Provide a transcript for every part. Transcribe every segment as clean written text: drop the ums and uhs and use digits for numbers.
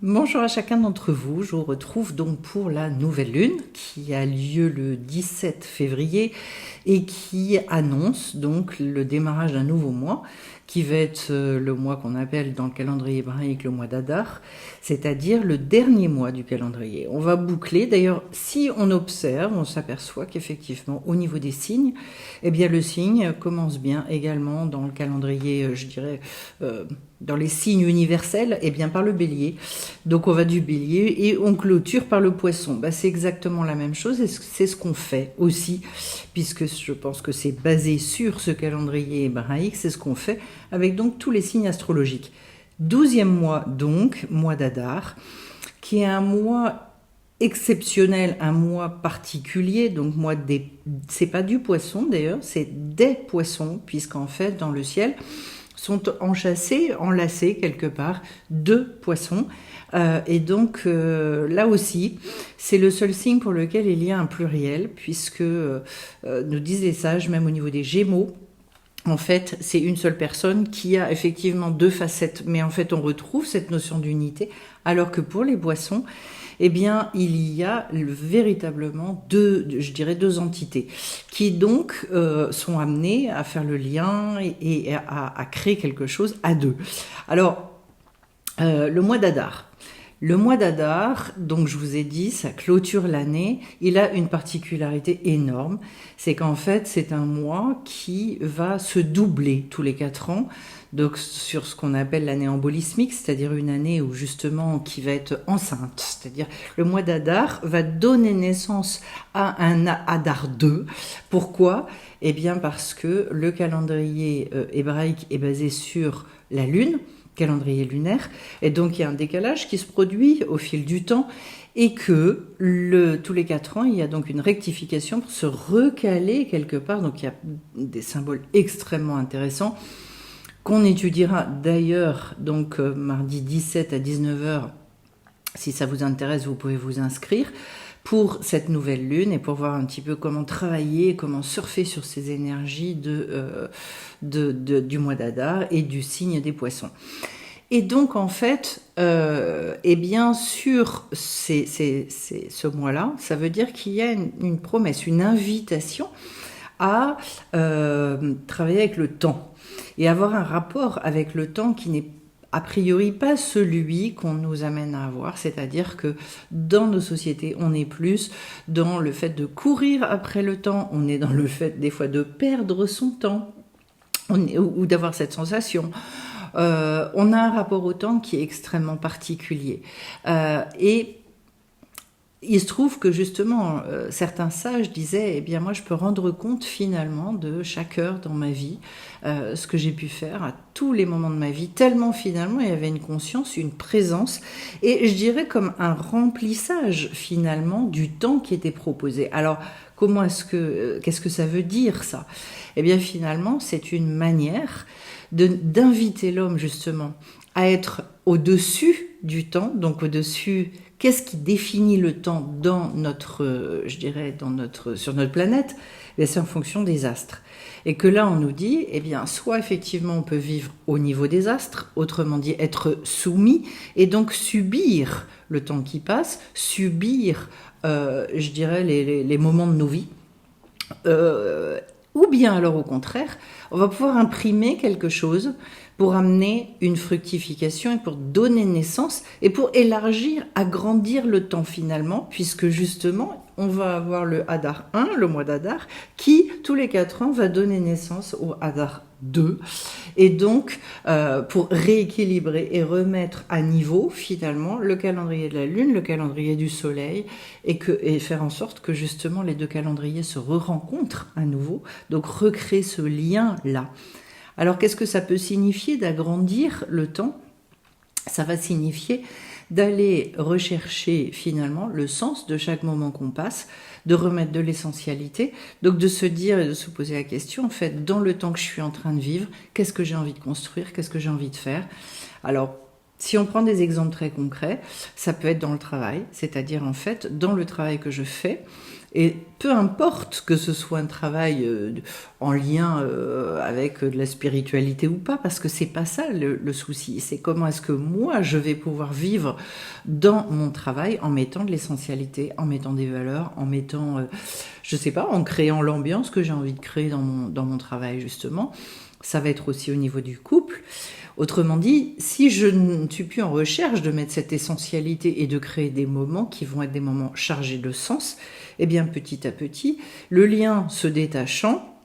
Bonjour à chacun d'entre vous, je vous retrouve donc pour la nouvelle lune qui a lieu le 17 février et qui annonce donc le démarrage d'un nouveau mois qui va être le mois qu'on appelle dans le calendrier hébraïque le mois d'Adar, c'est-à-dire le dernier mois du calendrier. On va boucler, d'ailleurs si on observe, on s'aperçoit qu'effectivement au niveau des signes, eh bien le signe commence bien également dans le calendrier, je dirais, dans les signes universels, eh bien par le bélier. Donc on va du bélier et on clôture par le poisson. C'est exactement la même chose et c'est ce qu'on fait aussi, puisque je pense que c'est basé sur ce calendrier hébraïque, c'est ce qu'on fait avec donc tous les signes astrologiques. 12e mois donc, mois d'Adar, qui est un mois exceptionnel, un mois particulier, donc c'est pas du poisson d'ailleurs, c'est des poissons, puisqu'en fait dans le ciel sont enlacés quelque part deux poissons. Et donc là aussi, c'est le seul signe pour lequel il y a un pluriel, puisque nous disent les sages, même au niveau des Gémeaux, en fait, c'est une seule personne qui a effectivement deux facettes, mais en fait, on retrouve cette notion d'unité, alors que pour les poissons, eh bien, il y a véritablement deux entités qui donc sont amenées à faire le lien et à créer quelque chose à deux. Alors, le mois d'Adar. Le mois d'Adar, donc je vous ai dit, ça clôture l'année, il a une particularité énorme, c'est qu'en fait c'est un mois qui va se doubler tous les 4 ans, donc sur ce qu'on appelle l'année embolismique, c'est-à-dire une année où justement qui va être enceinte, c'est-à-dire le mois d'Adar va donner naissance à un Adar 2. Pourquoi ? Eh bien parce que le calendrier hébraïque est basé sur la lune, calendrier lunaire, et donc il y a un décalage qui se produit au fil du temps et que tous les 4 ans, il y a donc une rectification pour se recaler quelque part. Donc il y a des symboles extrêmement intéressants qu'on étudiera d'ailleurs donc mardi 17 à 19h. Si ça vous intéresse, vous pouvez vous inscrire pour cette nouvelle lune et pour voir un petit peu comment travailler, comment surfer sur ces énergies du mois d'Adar et du signe des poissons. Et donc en fait, eh bien sur ce mois-là, ça veut dire qu'il y a une promesse, une invitation à travailler avec le temps et avoir un rapport avec le temps qui n'est a priori pas celui qu'on nous amène à avoir, c'est-à-dire que dans nos sociétés, on est plus dans le fait de courir après le temps, on est dans le fait des fois de perdre son temps, ou d'avoir cette sensation. On a un rapport au temps qui est extrêmement particulier. Et il se trouve que justement, certains sages disaient, eh bien moi je peux rendre compte finalement de chaque heure dans ma vie, ce que j'ai pu faire à tous les moments de ma vie, tellement finalement il y avait une conscience, une présence, et je dirais comme un remplissage finalement du temps qui était proposé. Alors qu'est-ce que ça veut dire ça ? Eh bien finalement c'est une manière d'inviter l'homme justement à être au-dessus du temps, donc au-dessus. Qu'est-ce qui définit le temps dans sur notre planète ? C'est en fonction des astres. Et que là, on nous dit, eh bien, soit effectivement, on peut vivre au niveau des astres, autrement dit, être soumis, et donc subir le temps qui passe, subir, les moments de nos vies. Ou bien alors, au contraire, on va pouvoir imprimer quelque chose pour amener une fructification et pour donner naissance et pour élargir, agrandir le temps finalement, puisque justement, on va avoir le Hadar 1, le mois d'Hadar, qui, tous les 4 ans, va donner naissance au Hadar 2. Et donc, pour rééquilibrer et remettre à niveau, finalement, le calendrier de la Lune, le calendrier du Soleil, et faire en sorte que, justement, les deux calendriers se re-rencontrent à nouveau, donc recréer ce lien-là. Alors, qu'est-ce que ça peut signifier d'agrandir le temps ? Ça va signifier d'aller rechercher finalement le sens de chaque moment qu'on passe, de remettre de l'essentialité, donc de se dire et de se poser la question, en fait, dans le temps que je suis en train de vivre, qu'est-ce que j'ai envie de construire, qu'est-ce que j'ai envie de faire ? Alors, Si on prend des exemples très concrets, ça peut être dans le travail, c'est-à-dire en fait dans le travail que je fais, et peu importe que ce soit un travail en lien avec de la spiritualité ou pas, parce que c'est pas ça le souci, c'est comment est-ce que moi je vais pouvoir vivre dans mon travail en mettant de l'essentialité, en mettant des valeurs, en mettant, je sais pas, en créant l'ambiance que j'ai envie de créer dans mon travail justement. Ça va être aussi au niveau du couple. Autrement dit, si je ne suis plus en recherche de mettre cette essentialité et de créer des moments qui vont être des moments chargés de sens, eh bien petit à petit, le lien se détachant,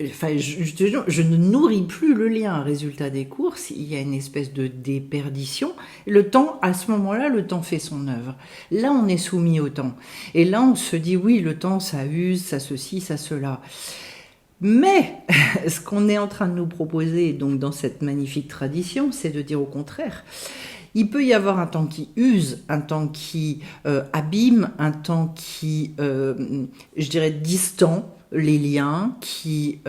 enfin, je ne nourris plus le lien. Résultat des courses, il y a une espèce de déperdition. Le temps, à ce moment-là, le temps fait son œuvre. Là, on est soumis au temps. Et là, on se dit, oui, le temps, ça use, ça ceci, ça cela. Mais ce qu'on est en train de nous proposer donc dans cette magnifique tradition, c'est de dire au contraire, il peut y avoir un temps qui use, un temps qui abîme, un temps qui, je dirais, distend les liens, qui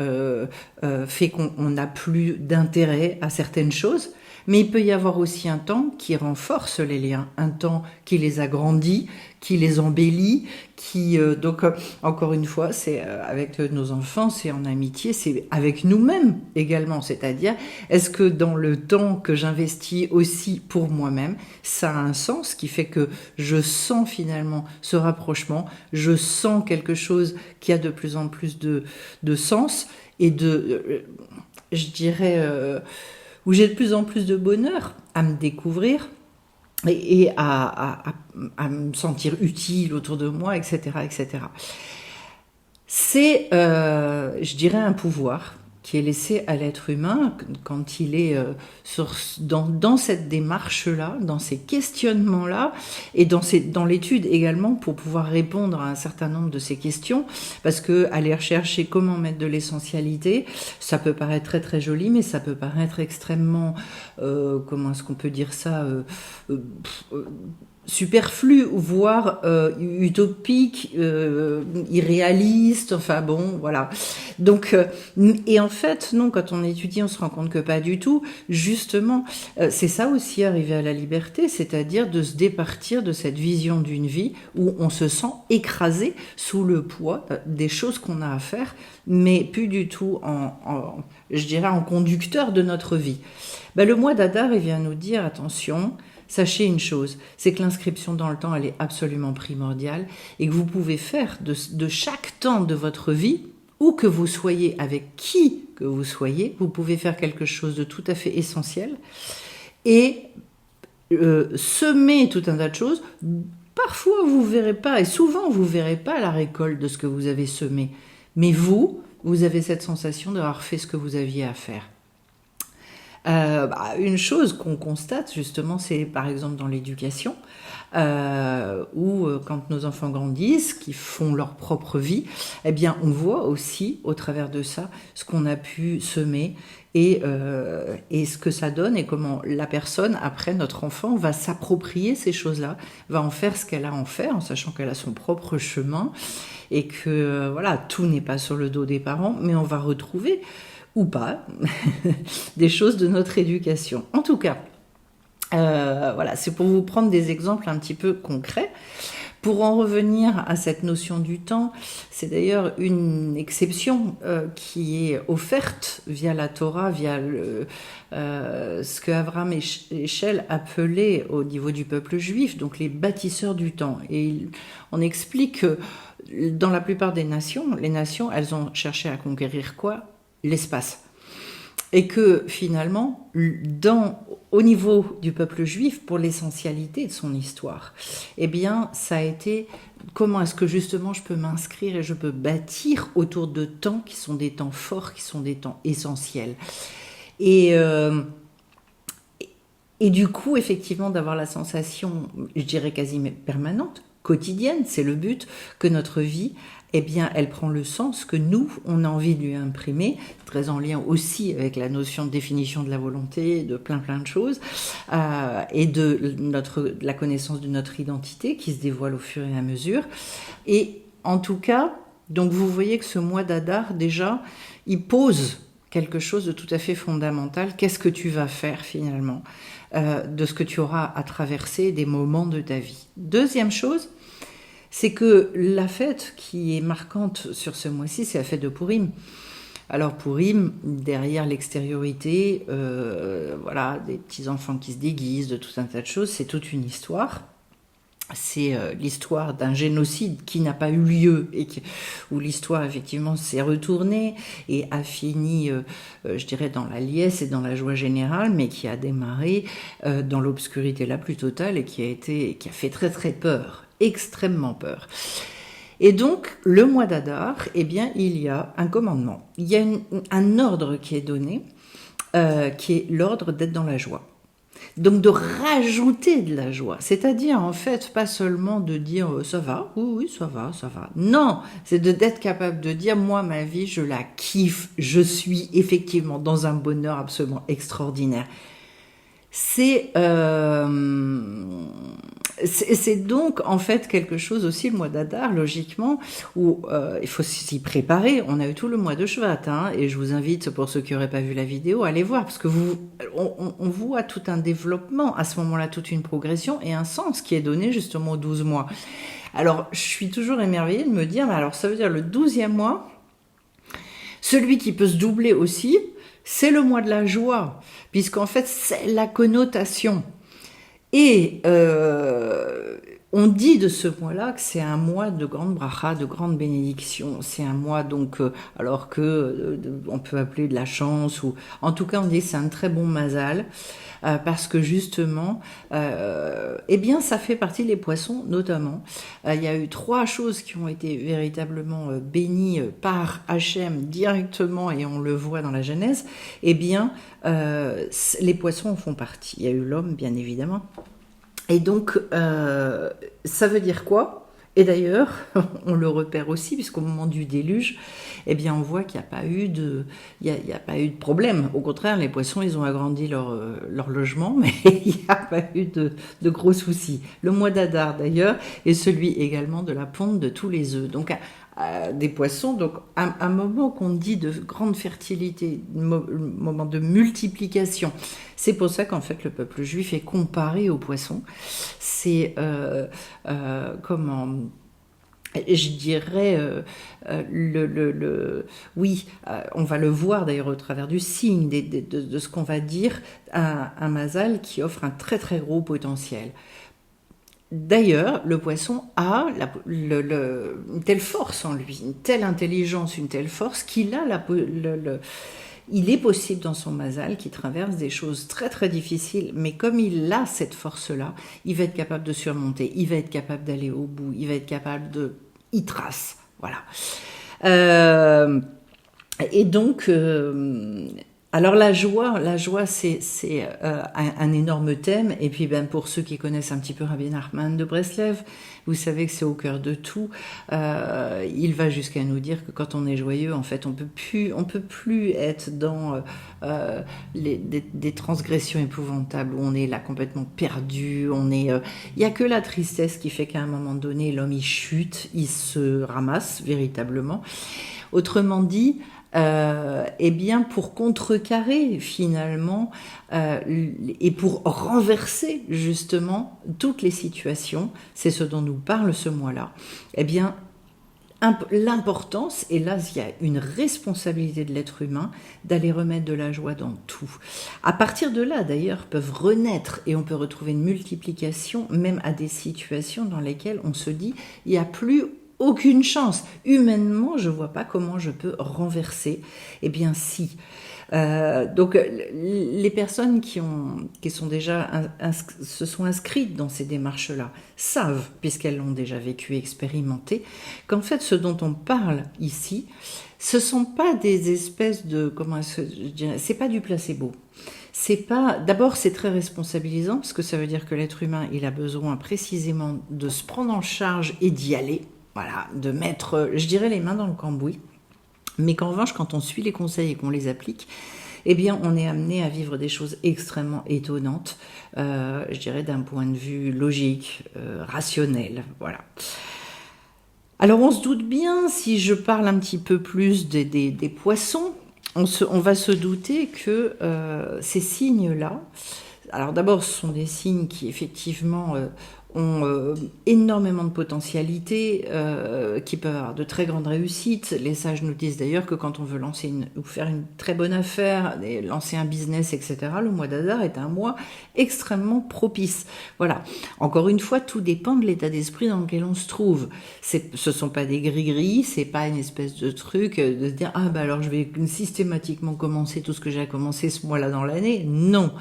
fait qu'on n'a plus d'intérêt à certaines choses. Mais il peut y avoir aussi un temps qui renforce les liens, un temps qui les agrandit, qui les embellit, qui donc encore une fois, c'est avec nos enfants, c'est en amitié, c'est avec nous-mêmes également. C'est-à-dire, est-ce que dans le temps que j'investis aussi pour moi-même, ça a un sens qui fait que je sens finalement ce rapprochement, je sens quelque chose qui a de plus en plus de sens et je dirais où j'ai de plus en plus de bonheur à me découvrir et à me sentir utile autour de moi, etc., etc. C'est, je dirais, un pouvoir qui est laissé à l'être humain quand il est dans cette démarche-là, dans ces questionnements-là, et dans l'étude également pour pouvoir répondre à un certain nombre de ces questions, parce que aller rechercher comment mettre de l'essentialité, ça peut paraître très très joli, mais ça peut paraître extrêmement, comment est-ce qu'on peut dire ça, superflu, voire utopique, irréaliste, enfin bon, voilà. Donc, et en fait, non, quand on étudie, on se rend compte que pas du tout. Justement, c'est ça aussi, arriver à la liberté, c'est-à-dire de se départir de cette vision d'une vie où on se sent écrasé sous le poids des choses qu'on a à faire, mais plus du tout je dirais, en conducteur de notre vie. Le mois d'Adar, il vient nous dire, attention, sachez une chose, c'est que l'inscription dans le temps, elle est absolument primordiale et que vous pouvez faire de chaque temps de votre vie, où que vous soyez, avec qui que vous soyez, vous pouvez faire quelque chose de tout à fait essentiel et semer tout un tas de choses. Parfois, vous ne verrez pas, et souvent, vous ne verrez pas la récolte de ce que vous avez semé. Mais vous avez cette sensation d'avoir fait ce que vous aviez à faire. Une chose qu'on constate justement, c'est par exemple dans l'éducation, où quand nos enfants grandissent, qu'ils font leur propre vie, eh bien on voit aussi au travers de ça ce qu'on a pu semer et ce que ça donne et comment la personne, après notre enfant, va s'approprier ces choses-là, va en faire ce qu'elle a à en faire, en sachant qu'elle a son propre chemin et que voilà, tout n'est pas sur le dos des parents, mais on va retrouver ou pas, des choses de notre éducation. En tout cas, voilà, c'est pour vous prendre des exemples un petit peu concrets. Pour en revenir à cette notion du temps, c'est d'ailleurs une exception qui est offerte via la Torah, via ce que Abraham et Eshel appelaient au niveau du peuple juif, donc les bâtisseurs du temps. Et on explique que dans la plupart des nations, les nations, elles ont cherché à conquérir quoi ? L'espace. Et que finalement, au niveau du peuple juif, pour l'essentialité de son histoire, eh bien, ça a été comment est-ce que justement je peux m'inscrire et je peux bâtir autour de temps qui sont des temps forts, qui sont des temps essentiels. Et du coup, effectivement, d'avoir la sensation, je dirais quasi permanente, quotidienne, c'est le but, que notre vie, eh bien, elle prend le sens que nous, on a envie de lui imprimer, très en lien aussi avec la notion de définition de la volonté, de plein de choses, et de la connaissance de notre identité qui se dévoile au fur et à mesure. Et en tout cas, donc vous voyez que ce mois d'Adar, déjà, il pose quelque chose de tout à fait fondamental. Qu'est-ce que tu vas faire finalement ? de ce que tu auras à traverser, des moments de ta vie. Deuxième chose, c'est que la fête qui est marquante sur ce mois-ci, c'est la fête de Pourim. Alors Pourim, derrière l'extériorité, voilà, des petits enfants qui se déguisent, de tout un tas de choses, c'est toute une histoire. C'est l'histoire d'un génocide qui n'a pas eu lieu et où l'histoire effectivement s'est retournée et a fini, je dirais, dans la liesse et dans la joie générale, mais qui a démarré dans l'obscurité la plus totale et qui a fait très très peur, extrêmement peur. Et donc, le mois d'Adar, eh bien, il y a un commandement. Il y a un ordre qui est donné, qui est l'ordre d'être dans la joie. Donc, de rajouter de la joie. C'est-à-dire, en fait, pas seulement de dire « ça va, oui, ça va, ça va ». Non, c'est d'être capable de dire « moi, ma vie, je la kiffe, je suis effectivement dans un bonheur absolument extraordinaire ». C'est donc en fait quelque chose aussi, le mois d'Adar, logiquement, où il faut s'y préparer. On a eu tout le mois de Shvat, hein, et je vous invite, pour ceux qui n'auraient pas vu la vidéo, à aller voir, parce que on voit tout un développement, à ce moment-là, toute une progression et un sens qui est donné justement aux 12 mois. Alors, je suis toujours émerveillée de me dire, mais alors ça veut dire le 12e mois, celui qui peut se doubler aussi, c'est le mois de la joie, puisqu'en fait, c'est la connotation. Et on dit de ce mois-là que c'est un mois de grande bracha, de grande bénédiction. C'est un mois donc, alors que on peut appeler de la chance, ou en tout cas on dit que c'est un très bon mazal, parce que justement, eh bien ça fait partie des poissons notamment. Il y a eu 3 choses qui ont été véritablement bénies par Hachem directement, et on le voit dans la Genèse. Eh bien, les poissons en font partie. Il y a eu l'homme, bien évidemment. Et donc, ça veut dire quoi? Et d'ailleurs, on le repère aussi, puisqu'au moment du déluge, eh bien, on voit qu'il n'y a pas eu de, il y a pas eu de problème. Au contraire, les poissons, ils ont agrandi leur logement, mais il n'y a pas eu de gros soucis. Le mois d'Adar, d'ailleurs, est celui également de la ponte de tous les œufs. Donc, des poissons, donc un moment qu'on dit de grande fertilité, moment de multiplication. C'est pour ça qu'en fait le peuple juif est comparé aux poissons. C'est comment, je dirais, oui, on va le voir d'ailleurs au travers du signe, de ce qu'on va dire, un mazal qui offre un très très gros potentiel. D'ailleurs, le poisson a une telle force en lui, une telle intelligence, une telle force qu'il a il est possible dans son mazal qu'il traverse des choses très très difficiles, mais comme il a cette force-là, il va être capable de surmonter, il va être capable d'aller au bout, il va être capable il trace, voilà. Et donc, alors la joie, c'est un énorme thème. Et puis pour ceux qui connaissent un petit peu Rabbi Nachman de Breslev, vous savez que c'est au cœur de tout. Il va jusqu'à nous dire que quand on est joyeux, en fait, on peut plus être dans des transgressions épouvantables où on est là complètement perdu. Il y a que la tristesse qui fait qu'à un moment donné, l'homme il chute, il se ramasse véritablement. Autrement dit, eh bien pour contrecarrer finalement et pour renverser justement toutes les situations, c'est ce dont nous parle ce mois-là, eh bien l'importance, et là il y a une responsabilité de l'être humain d'aller remettre de la joie dans tout. À partir de là d'ailleurs peuvent renaître, et on peut retrouver une multiplication même à des situations dans lesquelles on se dit il n'y a plus aucune chance. Humainement, je ne vois pas comment je peux renverser. Eh bien, si. Donc, les personnes qui sont déjà se sont inscrites dans ces démarches-là savent, puisqu'elles l'ont déjà vécu et expérimenté, qu'en fait, ce dont on parle ici, ce sont pas des espèces de, c'est pas du placebo. D'abord, c'est très responsabilisant, parce que ça veut dire que l'être humain, il a besoin précisément de se prendre en charge et d'y aller. Voilà, de mettre, je dirais, les mains dans le cambouis. Mais qu'en revanche, quand on suit les conseils et qu'on les applique, eh bien, on est amené à vivre des choses extrêmement étonnantes, je dirais, d'un point de vue logique, rationnel. Voilà. Alors, on se doute bien, si je parle un petit peu plus des poissons, on va se douter que ces signes-là Alors d'abord, ce sont des signes qui effectivement ont énormément de potentialité, qui peuvent avoir de très grandes réussites. Les sages nous disent d'ailleurs que quand on veut lancer ou faire une très bonne affaire, lancer un business, etc., le mois d'Adar est un mois extrêmement propice. Voilà. Encore une fois, tout dépend de l'état d'esprit dans lequel on se trouve. Ce sont pas des gris-gris, c'est pas une espèce de truc de se dire ah bah alors je vais systématiquement commencer tout ce que j'ai commencé ce mois-là dans l'année. Non,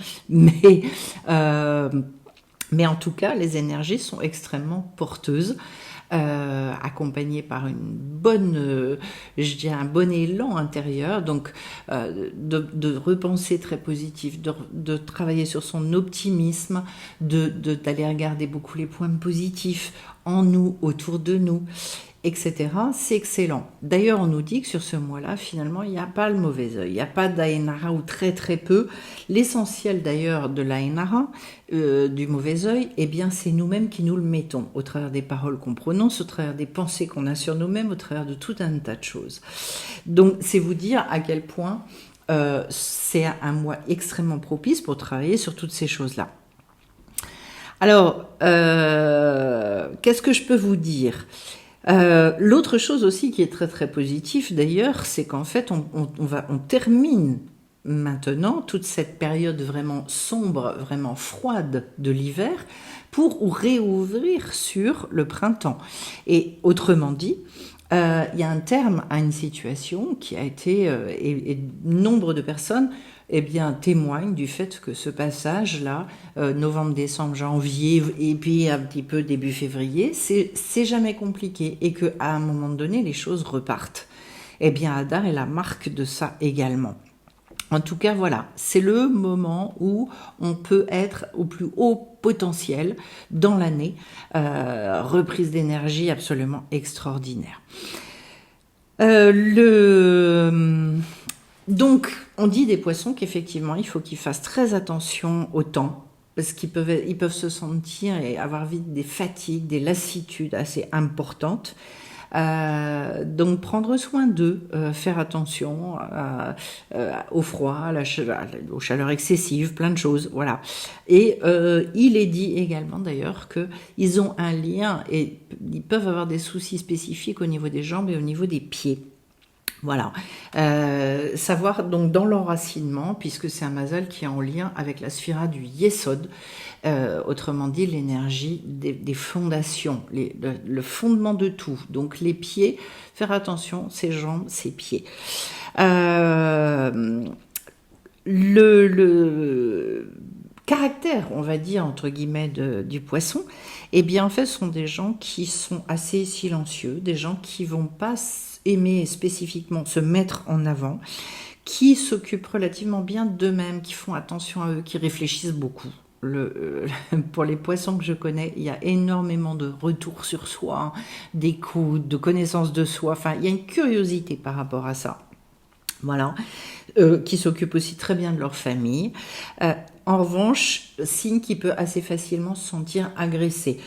mais en tout cas, les énergies sont extrêmement porteuses, accompagnées par une bonne, je dirais un bon élan intérieur. Donc, de repenser très positif, de travailler sur son optimisme, d'aller regarder beaucoup les points positifs en nous, autour de nous, etc. C'est excellent. D'ailleurs, on nous dit que sur ce mois-là, finalement, il n'y a pas le mauvais œil. Il n'y a pas d'Aïnara ou très très peu. L'essentiel d'ailleurs de l'Aïnara, du mauvais œil, eh bien, c'est nous-mêmes qui nous le mettons au travers des paroles qu'on prononce, au travers des pensées qu'on a sur nous-mêmes, au travers de tout un tas de choses. Donc, c'est vous dire à quel point c'est un mois extrêmement propice pour travailler sur toutes ces choses-là. Alors, qu'est-ce que je peux vous dire ? L'autre chose aussi qui est très très positive d'ailleurs, c'est qu'en fait on termine maintenant toute cette période vraiment sombre, vraiment froide de l'hiver pour réouvrir sur le printemps. Et autrement dit, il y a un terme à une situation qui a été, et nombre de personnes témoignent du fait que ce passage-là, novembre, décembre, janvier, et puis un petit peu début février, c'est jamais compliqué, et qu'à un moment donné, les choses repartent. Adar est la marque de ça également. En tout cas, voilà, c'est le moment où on peut être au plus haut potentiel dans l'année, reprise d'énergie absolument extraordinaire. Donc, on dit des poissons qu'effectivement, il faut qu'ils fassent très attention au temps, parce qu'ils peuvent se sentir et avoir vite des fatigues, des lassitudes assez importantes. Donc, prendre soin d'eux, faire attention au froid, aux chaleurs excessives, plein de choses, voilà. Et il est dit également d'ailleurs qu'ils ont un lien et ils peuvent avoir des soucis spécifiques au niveau des jambes et au niveau des pieds. Voilà. Savoir donc dans l'enracinement, puisque c'est un mazal qui est en lien avec la sphira du Yesod, autrement dit l'énergie des fondations, le fondement de tout. Donc les pieds, faire attention, ses jambes, ses pieds. Le caractère, on va dire, entre guillemets, du poisson, en fait, ce sont des gens qui sont assez silencieux, des gens qui vont pas aimer spécifiquement se mettre en avant, qui s'occupent relativement bien d'eux-mêmes, qui font attention à eux, qui réfléchissent beaucoup. Pour les poissons que je connais, il y a énormément de retours sur soi, d'écoute, de connaissance de soi. Enfin, il y a une curiosité par rapport à ça. Voilà. Qui s'occupent aussi très bien de leur famille. En revanche, signe qui peut assez facilement se sentir agressé.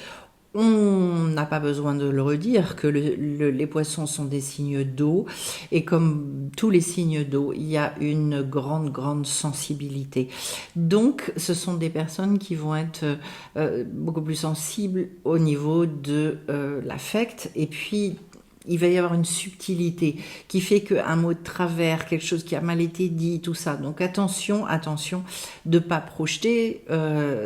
On n'a pas besoin de le redire que les poissons sont des signes d'eau et comme tous les signes d'eau, il y a une grande sensibilité. Donc, ce sont des personnes qui vont être beaucoup plus sensibles au niveau de l'affect et puis il va y avoir une subtilité qui fait qu'un mot de travers, quelque chose qui a mal été dit, tout ça. Donc attention de ne pas projeter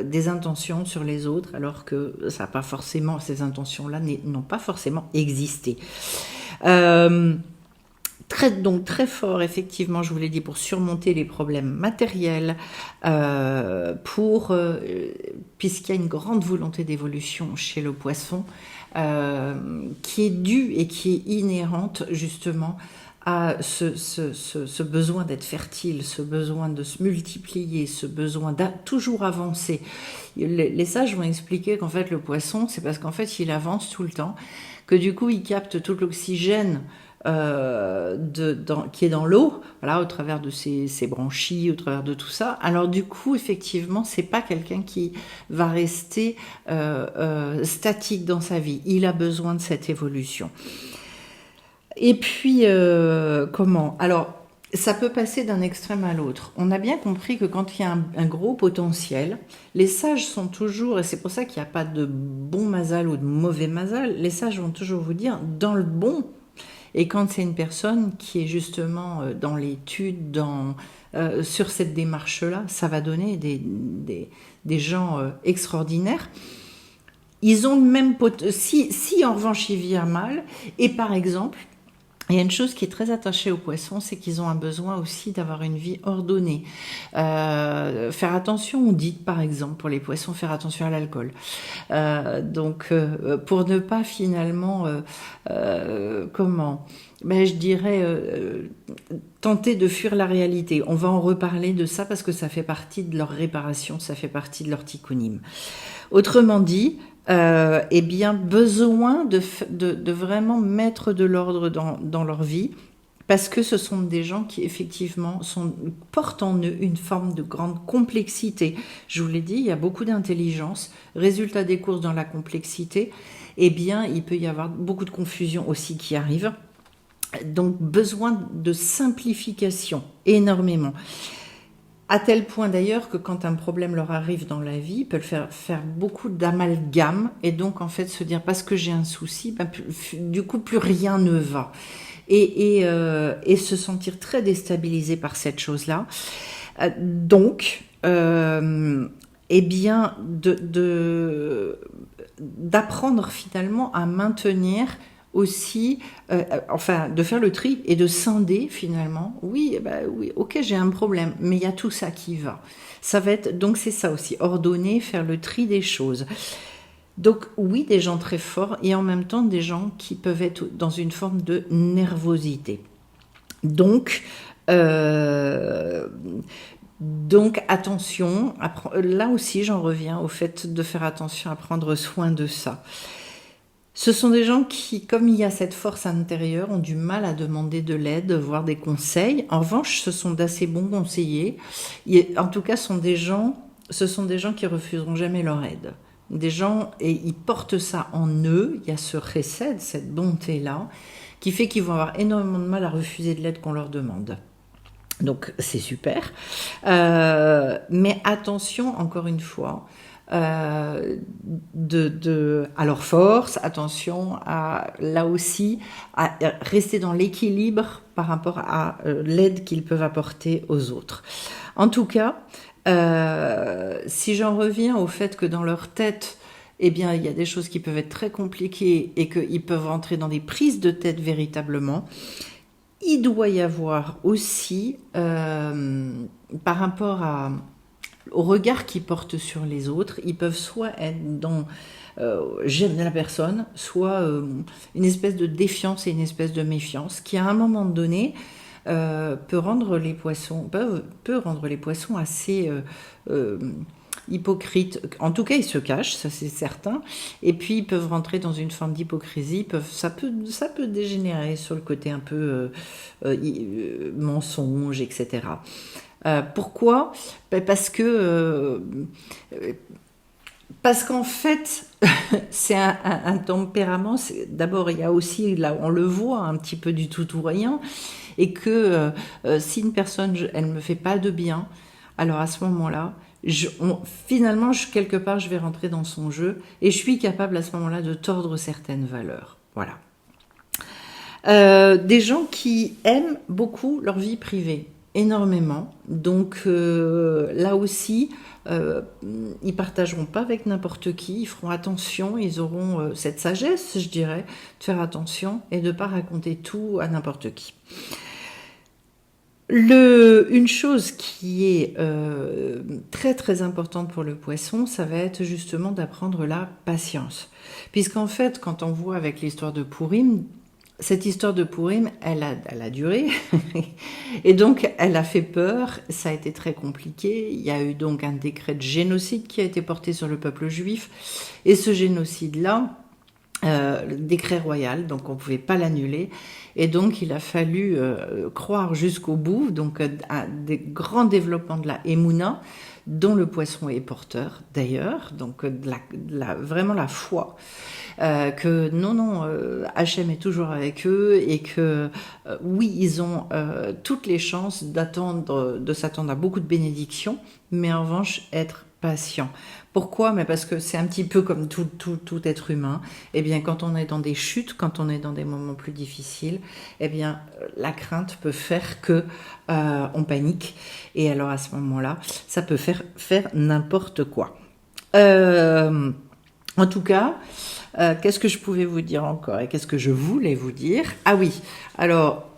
des intentions sur les autres alors que ça n'a pas forcément, ces intentions-là n'ont pas forcément existé. Très fort, effectivement, je vous l'ai dit, pour surmonter les problèmes matériels, puisqu'il y a une grande volonté d'évolution chez le poisson, qui est due et qui est inhérente justement à ce besoin d'être fertile, ce besoin de se multiplier, ce besoin de toujours avancer. Les sages vont expliquer qu'en fait le poisson, c'est parce qu'en fait il avance tout le temps, que du coup il capte tout l'oxygène qui est dans l'eau, voilà, au travers de ses branchies, au travers de tout ça. Alors du coup, effectivement, c'est pas quelqu'un qui va rester statique dans sa vie. Il a besoin de cette évolution. Et puis, comment ? Alors, Ça peut passer d'un extrême à l'autre. On a bien compris que quand il y a un gros potentiel, les sages sont toujours, et c'est pour ça qu'il n'y a pas de bon mazal ou de mauvais mazal, les sages vont toujours vous dire dans le bon. Et quand c'est une personne qui est justement dans l'étude, sur cette démarche-là, ça va donner des gens extraordinaires. Ils ont le même potentiel. Si en revanche il vient mal, et par exemple, il y a une chose qui est très attachée aux poissons, c'est qu'ils ont un besoin aussi d'avoir une vie ordonnée. Faire attention, on dit par exemple pour les poissons, faire attention à l'alcool. Pour ne pas finalement, comment je dirais, tenter de fuir la réalité. On va en reparler de ça parce que ça fait partie de leur réparation, ça fait partie de leur tikkun. Autrement dit, besoin de vraiment mettre de l'ordre dans leur vie, parce que ce sont des gens qui effectivement portent en eux une forme de grande complexité. Je vous l'ai dit, il y a beaucoup d'intelligence. Résultat des courses dans la complexité, il peut y avoir beaucoup de confusion aussi qui arrive. Donc besoin de simplification, énormément. À tel point d'ailleurs que quand un problème leur arrive dans la vie, ils peuvent faire beaucoup d'amalgame et donc en fait se dire parce que j'ai un souci, du coup plus rien ne va. Et se sentir très déstabilisé par cette chose-là. D'apprendre finalement à maintenir aussi, de faire le tri et de scinder finalement. Oui, ok, j'ai un problème, mais il y a tout ça qui va. Ça va être, donc c'est ça aussi, ordonner, faire le tri des choses. Donc oui, des gens très forts et en même temps des gens qui peuvent être dans une forme de nervosité. Donc attention, là aussi j'en reviens au fait de faire attention à prendre soin de ça. Ce sont des gens qui, comme il y a cette force intérieure, ont du mal à demander de l'aide, voire des conseils. En revanche, ce sont d'assez bons conseillers. En tout cas, ce sont des gens qui refuseront jamais leur aide. Des gens, et ils portent ça en eux, il y a ce chesed, cette bonté-là, qui fait qu'ils vont avoir énormément de mal à refuser de l'aide qu'on leur demande. Donc, c'est super. Mais attention, encore une fois, à leur force, attention là aussi à rester dans l'équilibre par rapport à l'aide qu'ils peuvent apporter aux autres. En tout cas, si j'en reviens au fait que dans leur tête, il y a des choses qui peuvent être très compliquées et qu'ils peuvent rentrer dans des prises de tête véritablement, il doit y avoir aussi, par rapport au regard qu'ils portent sur les autres, ils peuvent soit être dans j'aime la personne, soit une espèce de défiance et une espèce de méfiance qui à un moment donné peut rendre les poissons assez hypocrites. En tout cas, ils se cachent, ça c'est certain. Et puis ils peuvent rentrer dans une forme d'hypocrisie. Ça peut dégénérer sur le côté un peu mensonge, etc. Pourquoi ? Parce qu'en fait, c'est un tempérament. D'abord, il y a aussi, là, on le voit, un petit peu du tout ou rien, et que si une personne, elle ne me fait pas de bien, alors à ce moment-là, quelque part, je vais rentrer dans son jeu, et je suis capable à ce moment-là de tordre certaines valeurs. Voilà. Des gens qui aiment beaucoup leur vie privée. Énormément. Donc là aussi, ils partageront pas avec n'importe qui, ils feront attention, ils auront cette sagesse, je dirais, de faire attention et de pas raconter tout à n'importe qui. Une chose qui est très très importante pour le poisson, ça va être justement d'apprendre la patience. Puisqu'en fait, quand on voit avec l'histoire de Purim, cette histoire de Purim, elle a duré et donc elle a fait peur, ça a été très compliqué. Il y a eu donc un décret de génocide qui a été porté sur le peuple juif et ce génocide-là, le décret royal, donc on ne pouvait pas l'annuler et donc il a fallu croire jusqu'au bout, donc à des grands développements de la Emouna, dont le poisson est porteur d'ailleurs, donc vraiment la foi. Que non, Hachem est toujours avec eux et que oui, ils ont toutes les chances de s'attendre à beaucoup de bénédictions, mais en revanche, être patient. Pourquoi? Mais parce que c'est un petit peu comme tout être humain. Eh bien, quand on est dans des chutes, quand on est dans des moments plus difficiles, eh bien, la crainte peut faire que on panique. Et alors, à ce moment-là, ça peut faire n'importe quoi. En tout cas, qu'est-ce que je pouvais vous dire encore et qu'est-ce que je voulais vous dire? Ah oui, alors,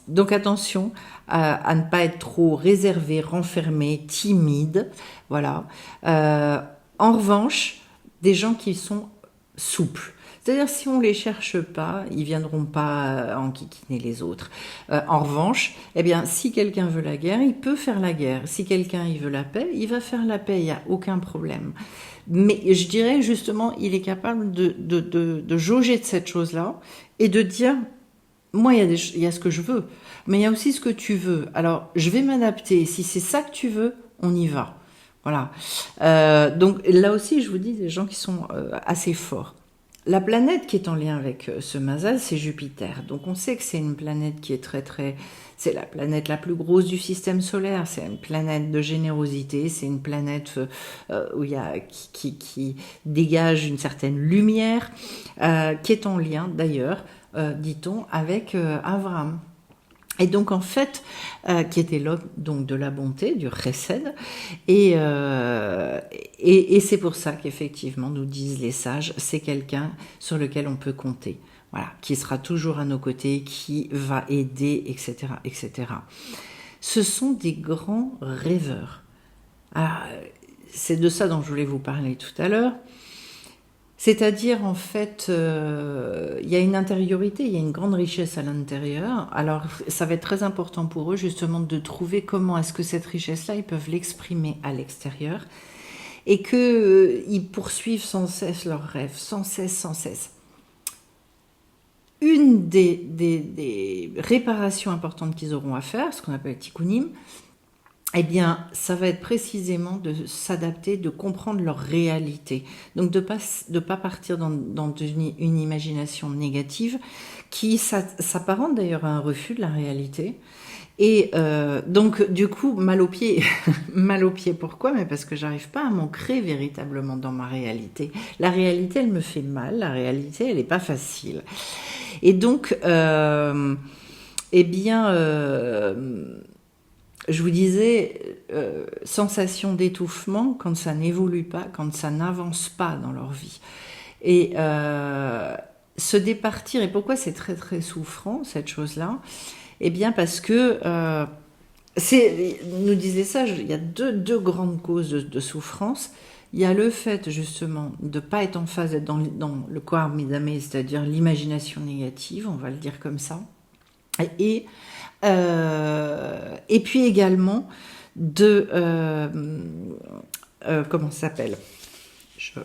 donc attention à ne pas être trop réservé, renfermé, timide, voilà. En revanche, des gens qui sont souples. C'est-à-dire, si on les cherche pas, ils viendront pas enquiquiner les autres. En revanche, eh bien, si quelqu'un veut la guerre, il peut faire la guerre. Si quelqu'un il veut la paix, il va faire la paix. Il n'y a aucun problème. Mais je dirais justement, il est capable de jauger de cette chose-là et de dire, moi, il y a ce que je veux, mais il y a aussi ce que tu veux. Alors, je vais m'adapter. Si c'est ça que tu veux, on y va. Voilà. Donc là aussi, je vous dis, des gens qui sont assez forts. La planète qui est en lien avec ce Mazal, c'est Jupiter. Donc on sait que c'est une planète qui est c'est la planète la plus grosse du système solaire. C'est une planète de générosité. C'est une planète où il y a qui dégage une certaine lumière, qui est en lien d'ailleurs, dit-on, avec Abraham. Et donc en fait, qui était l'homme donc de la bonté, du chesed, et c'est pour ça qu'effectivement nous disent les sages, c'est quelqu'un sur lequel on peut compter, voilà, qui sera toujours à nos côtés, qui va aider, etc., etc. Ce sont des grands rêveurs. Alors, c'est de ça dont je voulais vous parler tout à l'heure. C'est-à-dire, en fait, il y a une intériorité, il y a une grande richesse à l'intérieur. Alors, ça va être très important pour eux, justement, de trouver comment est-ce que cette richesse-là, ils peuvent l'exprimer à l'extérieur et qu'ils poursuivent sans cesse leurs rêves, sans cesse. Une des réparations importantes qu'ils auront à faire, ce qu'on appelle tikkunim, eh bien, ça va être précisément de s'adapter, de comprendre leur réalité. Donc, de pas partir dans une imagination négative qui s'apparente d'ailleurs à un refus de la réalité. Et donc, du coup, mal au pied. Mal au pied, pourquoi? Mais parce que j'arrive pas à m'ancrer véritablement dans ma réalité. La réalité, elle me fait mal. La réalité, elle est pas facile. Et donc, je vous disais, sensation d'étouffement quand ça n'évolue pas, quand ça n'avance pas dans leur vie. Et se départir, et pourquoi c'est très très souffrant cette chose-là? Eh bien parce que, nous disent les sages, il y a deux grandes causes de souffrance. Il y a le fait justement de ne pas être en phase, d'être dans le corps midamé, c'est-à-dire l'imagination négative, on va le dire comme ça. Et puis également comment ça s'appelle?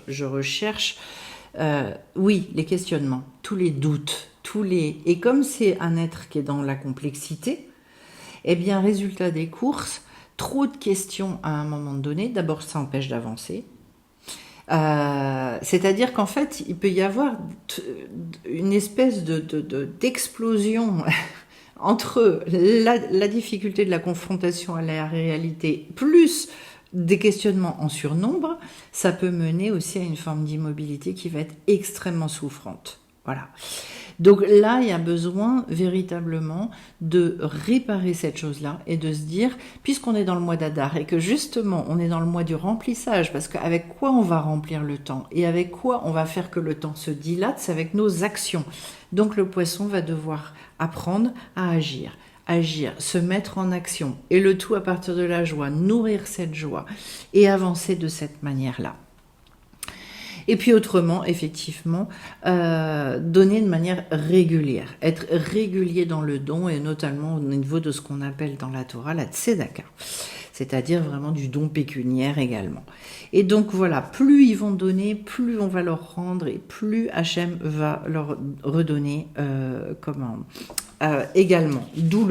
Je recherche. Oui, les questionnements, tous les doutes, et comme c'est un être qui est dans la complexité, eh bien, résultat des courses, trop de questions à un moment donné. D'abord, ça empêche d'avancer. C'est-à-dire qu'en fait, il peut y avoir une espèce d'explosion entre la difficulté de la confrontation à la réalité plus des questionnements en surnombre, ça peut mener aussi à une forme d'immobilité qui va être extrêmement souffrante. Voilà. Donc là, il y a besoin véritablement de réparer cette chose-là et de se dire, puisqu'on est dans le mois d'Adar et que justement on est dans le mois du remplissage, parce qu'avec quoi on va remplir le temps et avec quoi on va faire que le temps se dilate, c'est avec nos actions. Donc le poisson va devoir apprendre à agir, se mettre en action, et le tout à partir de la joie, nourrir cette joie et avancer de cette manière-là. Et puis autrement, effectivement, donner de manière régulière, être régulier dans le don, et notamment au niveau de ce qu'on appelle dans la Torah la tzedaka. c'est-à-dire vraiment du don pécuniaire également. Et donc voilà, plus ils vont donner, plus on va leur rendre et plus Hachem va leur redonner également. D'où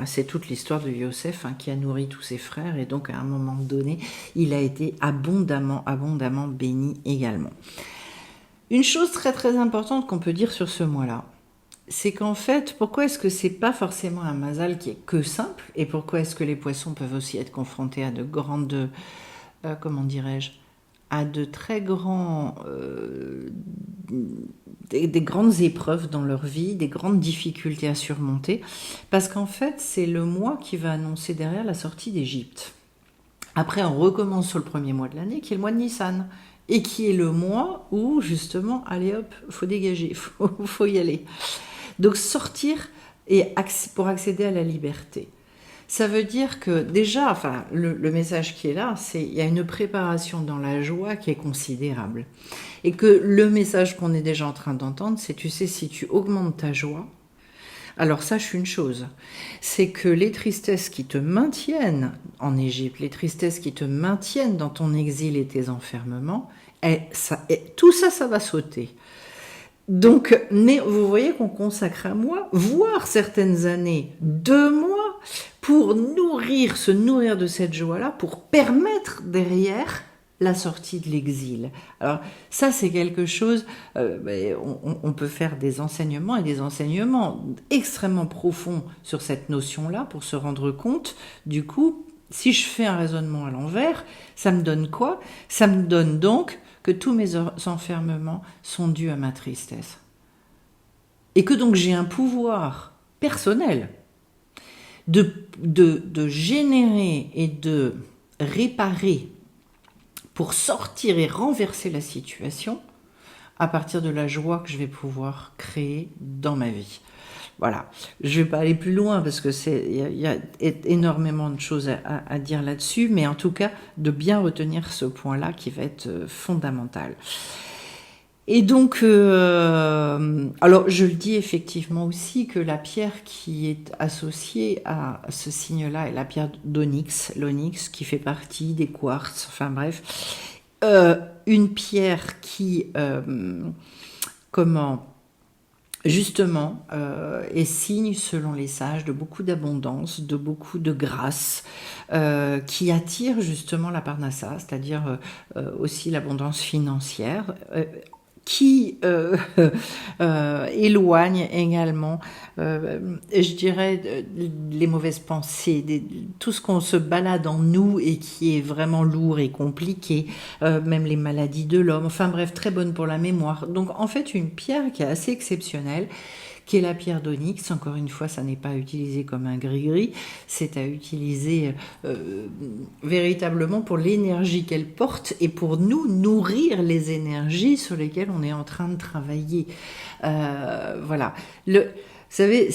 c'est toute l'histoire de Yosef qui a nourri tous ses frères et donc à un moment donné, il a été abondamment béni également. Une chose très très importante qu'on peut dire sur ce mois-là, c'est qu'en fait, pourquoi est-ce que c'est pas forcément un mazal qui est que simple, et pourquoi est-ce que les poissons peuvent aussi être confrontés à de grandes, à de très grands, des grandes épreuves dans leur vie, des grandes difficultés à surmonter, parce qu'en fait, c'est le mois qui va annoncer derrière la sortie d'Égypte. Après, on recommence sur le premier mois de l'année, qui est le mois de Nissan, et qui est le mois où, justement, allez hop, faut dégager, faut y aller. Donc sortir pour accéder à la liberté. Ça veut dire que déjà, le message qui est là, c'est il y a une préparation dans la joie qui est considérable. Et que le message qu'on est déjà en train d'entendre, c'est, tu sais, si tu augmentes ta joie, alors sache une chose, c'est que les tristesses qui te maintiennent en Égypte, les tristesses qui te maintiennent dans ton exil et tes enfermements, tout ça, ça va sauter. Donc, mais vous voyez qu'on consacre un mois, voire certaines années, 2 mois, pour se nourrir de cette joie-là, pour permettre derrière la sortie de l'exil. Alors ça, c'est quelque chose, on peut faire des enseignements et des enseignements extrêmement profonds sur cette notion-là pour se rendre compte, du coup, si je fais un raisonnement à l'envers, ça me donne quoi? Ça me donne donc que tous mes enfermements sont dus à ma tristesse. Et que donc j'ai un pouvoir personnel de générer et de réparer pour sortir et renverser la situation à partir de la joie que je vais pouvoir créer dans ma vie. Voilà, je ne vais pas aller plus loin parce que il y a énormément de choses à dire là-dessus, mais en tout cas, de bien retenir ce point-là qui va être fondamental. Et donc, alors je le dis effectivement aussi que la pierre qui est associée à ce signe-là est la pierre d'onyx, l'onyx qui fait partie des quartz, enfin bref, une pierre qui, justement, est signe, selon les sages, de beaucoup d'abondance, de beaucoup de grâce, qui attire justement la parnassa, c'est-à-dire aussi l'abondance financière, qui éloigne également, je dirais, les mauvaises pensées, tout ce qu'on se balade en nous et qui est vraiment lourd et compliqué, même les maladies de l'homme, enfin bref, très bonne pour la mémoire. Donc en fait, une pierre qui est assez exceptionnelle, qui est la pierre d'onyx. Encore une fois, ça n'est pas utilisé comme un gris-gris, c'est à utiliser véritablement pour l'énergie qu'elle porte et pour nous nourrir les énergies sur lesquelles on est en train de travailler. Voilà. Vous savez,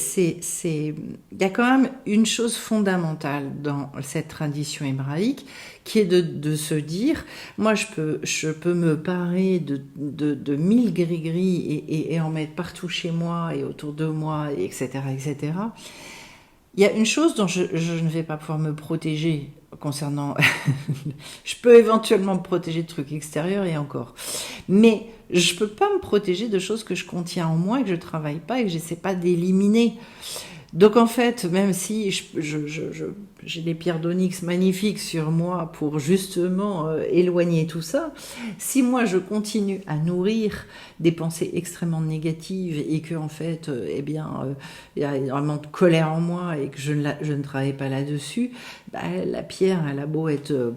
il y a quand même une chose fondamentale dans cette tradition hébraïque qui est de se dire, moi je peux me parer de 1000 gris-gris et en mettre partout chez moi et autour de moi, etc., etc. Il y a une chose dont je ne vais pas pouvoir me protéger concernant... je peux éventuellement me protéger de trucs extérieurs et encore. Mais je ne peux pas me protéger de choses que je contiens en moi et que je ne travaille pas et que je n'essaie pas d'éliminer. Donc en fait, même si j'ai des pierres d'onyx magnifiques sur moi pour justement éloigner tout ça, si moi je continue à nourrir des pensées extrêmement négatives et que en fait, il y a énormément de colère en moi et que je ne travaille pas là-dessus, la pierre, elle a beau être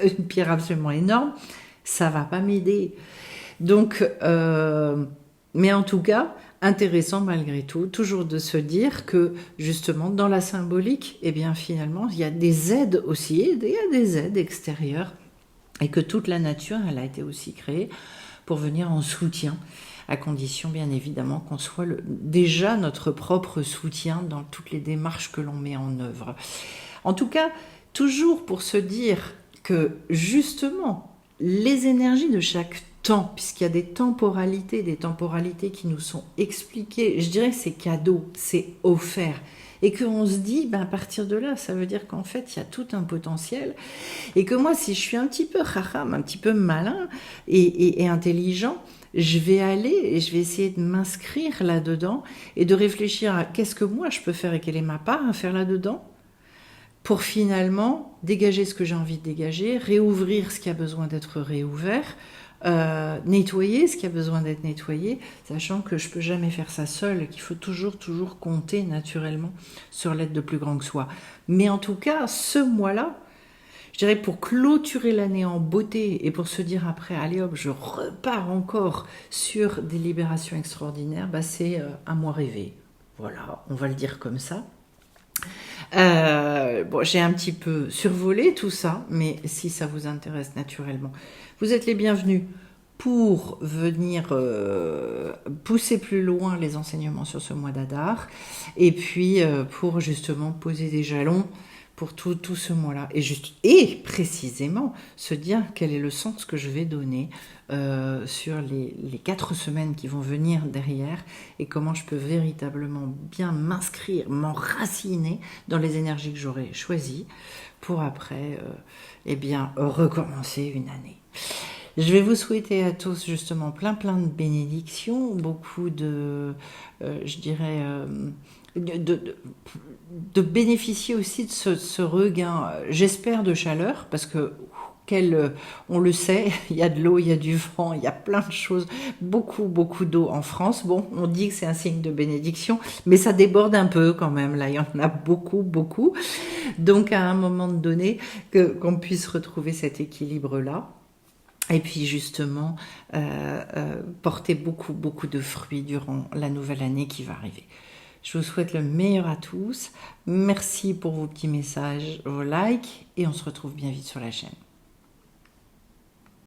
une pierre absolument énorme, ça va pas m'aider. Donc, mais en tout cas, intéressant malgré tout, toujours de se dire que justement dans la symbolique, finalement, il y a des aides aussi, il y a des aides extérieures et que toute la nature, elle a été aussi créée pour venir en soutien, à condition bien évidemment qu'on soit déjà notre propre soutien dans toutes les démarches que l'on met en œuvre. En tout cas, toujours pour se dire que justement, les énergies de chaque temps, puisqu'il y a des temporalités qui nous sont expliquées. Je dirais que c'est cadeau, c'est offert. Et qu'on se dit, à partir de là, ça veut dire qu'en fait, il y a tout un potentiel. Et que moi, si je suis un petit peu raham, un petit peu malin et intelligent, je vais aller et je vais essayer de m'inscrire là-dedans et de réfléchir à qu'est-ce que moi je peux faire et quelle est ma part à faire là-dedans pour finalement dégager ce que j'ai envie de dégager, réouvrir ce qui a besoin d'être réouvert, nettoyer ce qui a besoin d'être nettoyé, sachant que je peux jamais faire ça seul, qu'il faut toujours compter naturellement sur l'aide de plus grand que soi. Mais en tout cas, ce mois-là, je dirais pour clôturer l'année en beauté et pour se dire après, allez hop, je repars encore sur des libérations extraordinaires, c'est un mois rêvé. Voilà, on va le dire comme ça. J'ai un petit peu survolé tout ça, mais si ça vous intéresse naturellement, vous êtes les bienvenus pour venir pousser plus loin les enseignements sur ce mois d'Adar, et puis pour justement poser des jalons pour tout ce mois-là, et précisément se dire quel est le sens que je vais donner sur les 4 semaines qui vont venir derrière, et comment je peux véritablement bien m'inscrire, m'enraciner dans les énergies que j'aurai choisies pour après recommencer une année. Je vais vous souhaiter à tous justement plein de bénédictions, beaucoup de, de bénéficier aussi de ce regain, j'espère, de chaleur, parce que on le sait, il y a de l'eau, il y a du vent, il y a plein de choses, beaucoup d'eau en France. Bon, on dit que c'est un signe de bénédiction, mais ça déborde un peu quand même, là, il y en a beaucoup. Donc à un moment donné, qu'on puisse retrouver cet équilibre-là. Et puis justement, porter beaucoup de fruits durant la nouvelle année qui va arriver. Je vous souhaite le meilleur à tous. Merci pour vos petits messages, vos likes, et on se retrouve bien vite sur la chaîne.